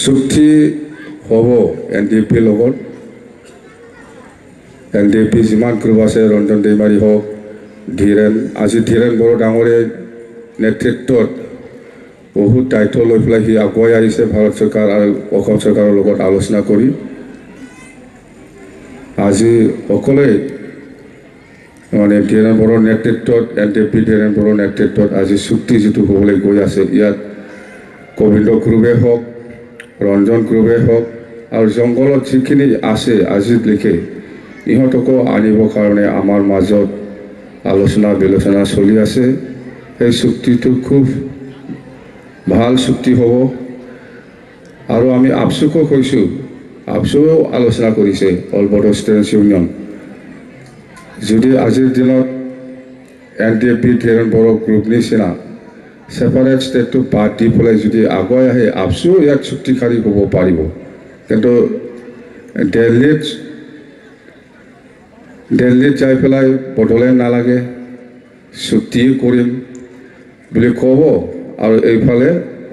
চুক্তি হ'ব NDP লগত NDP যিমান গ্ৰুপ আছে ৰঞ্জন দৈমাৰী হওক আজি ধীৰেন বড়ো ডাঙৰে নেতৃত্বত বহুত দায়িত্ব লৈ পেলাই সি আগুৱাই আহিছে ভাৰত চৰকাৰ আৰু অসম চৰকাৰৰ লগত আলোচনা কৰি আজি সকলোৱে মানে ধীৰেন বড়োৰ নেতৃত্বত NDP ধীৰেন বড়োৰ নেতৃত্বত আজি চুক্তি যিটো হ'বলৈ গৈ আছে ইয়াত গোবিন্দ গ্ৰুপে হওক ৰঞ্জন গ্ৰুপে হওক আৰু জংঘলত যিখিনি আছে আজিলৈকে ইহঁতকো আনিবৰ কাৰণে আমাৰ মাজত আলোচনা বিলোচনা চলি আছে এই চুক্তিটো খুব ভাল চুক্তি হ'ব আৰু আমি আপচুকো কৈছোঁ আপচুও আলোচনা কৰিছে অল বড়ো ষ্টুডেণ্টছ ইউনিয়ন যদি আজিৰ দিনত NDP ধীৰেন বড়ো গ্ৰুপ নিচিনা সেপাৰেট ষ্টেটটো বাদ দি পেলাই যদি আগুৱাই আহে আপচুও ইয়াত চুক্তিকাৰী হ'ব পাৰিব কিন্তু দিল্লীত যাই পেলাই বড়োলেণ্ড নালাগে চুক্তি কৰিম বুলি ক'ব আৰু এইফালে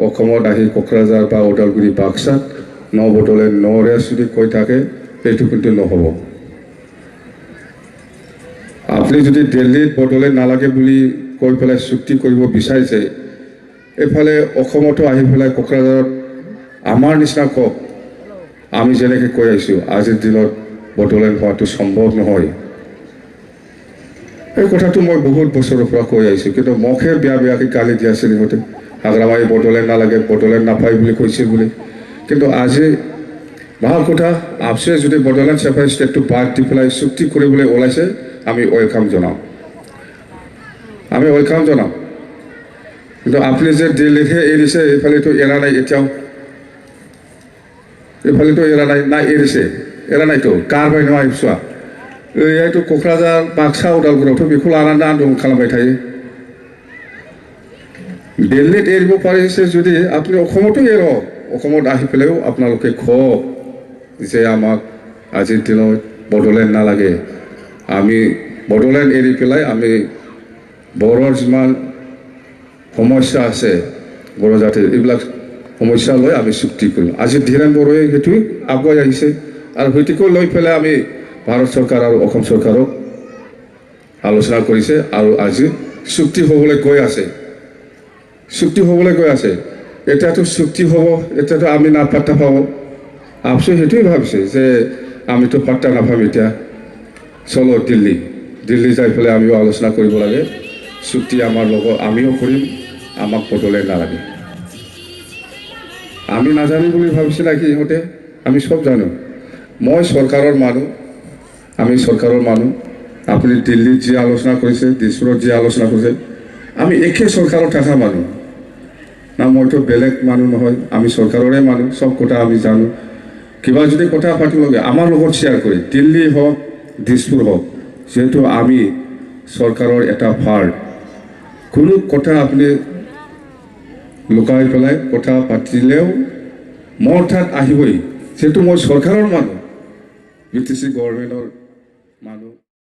অসমত আহি কোকৰাঝাৰ বা ওদালগুৰি বাক্সাত বড়োলেণ্ড ৰেষ্ট যদি কৈ থাকে সেইটো কিন্তু নহ'ব আপুনি যদি দিল্লীত বড়োলেণ্ড নালাগে বুলি কৈ পেলাই চুক্তি কৰিব বিচাৰিছে এইফালে অসমতো আহি পেলাই কোকৰাঝাৰত আমাৰ নিচিনা কওক আমি যেনেকৈ কৈ আহিছোঁ আজিৰ দিনত বড়োলেণ্ড হোৱাটো সম্ভৱ নহয় এই কথাটো মই বহুত বছৰৰ পৰা কৈ আহিছোঁ কিন্তু মুখে বেয়াকৈ গালি দি আছিল সিহঁতে হাগ্ৰামাৰী বড়োলেণ্ড নালাগে বড়োলেণ্ড নাপায় বুলি কৈছিল বুলি কিন্তু আজি ভাল কথা আপচুৱে যদি বড়োলেণ্ড ছেপাৰেট ষ্টেটটো বাদ দি পেলাই চুক্তি কৰিবলৈ ওলাইছে আমি ৱেলকাম জনাম কিন্তু আপুনি যে দিল্লীতহে এৰিছে এইফালেতো এৰা নাই এতিয়াও এইফালেতো এৰা নাই এৰা নাইতো কাৰ বাই নহয় চোৱা এইটো কোকৰাঝাৰ বাক্সা ওদালগুৰিयावथ' बेखौ लानानै आन्दलन खालामबाय थायो दिल्लीत एरिब পাৰিছে যদি আপুনি অসমতো এৰক অসমত আহি পেলাইও আপোনালোকে কওক যে আমাক আজিৰ দিনত বড়োলেণ্ড নালাগে আমি বড়োলেণ্ড এৰি পেলাই আমি বড়োৰ যিমান সমস্যা আছে বড়ো জাতিৰ এইবিলাক সমস্যা লৈ আমি চুক্তি কৰিম আজি ধীৰেন বড়োৱে সেইটো আগুৱাই আহিছে আৰু সেইটোকো লৈ পেলাই আমি ভাৰত চৰকাৰ আৰু অসম চৰকাৰক আলোচনা কৰিছে আৰু আজি চুক্তি হ'বলৈ গৈ আছে এতিয়াতো চুক্তি হ'ব এতিয়াতো আমি নাপাত্তা পাব আপচুৱে সেইটোৱে ভাবিছে যে আমিতো পাত্তা নাপাম এতিয়া চলো দিল্লী যাই পেলাই আমিও আলোচনা কৰিব লাগে চুক্তি আমাৰ লগত আমিও কৰিম আমাক বড়োলেণ্ড নালাগে আমি নাজানো বুলি ভাবিছে নেকি ইহঁতে আমি চব জানো মই চৰকাৰৰ মানুহ আমি চৰকাৰৰ মানুহ আপুনি দিল্লীত যি আলোচনা কৰিছে দিছপুৰত যি আলোচনা কৰিছে আমি একে চৰকাৰত থকা মানুহ না মইতো বেলেগ মানুহ নহয় আমি চৰকাৰৰে মানুহ চব কথা আমি জানো কিবা যদি কথা পাতিব লাগে আমাৰ লগত শ্বেয়াৰ কৰি দিল্লী হওক দিছপুৰ হওক যিহেতু আমি চৰকাৰৰ এটা পাৰ্ট কোনো কথা আপুনি লুকাই পেলাই কথা পাতিলেও মোৰ তাত আহিবই যিহেতু মই চৰকাৰৰ মানুহ BTC গভৰ্ণমেণ্টৰ মানুহ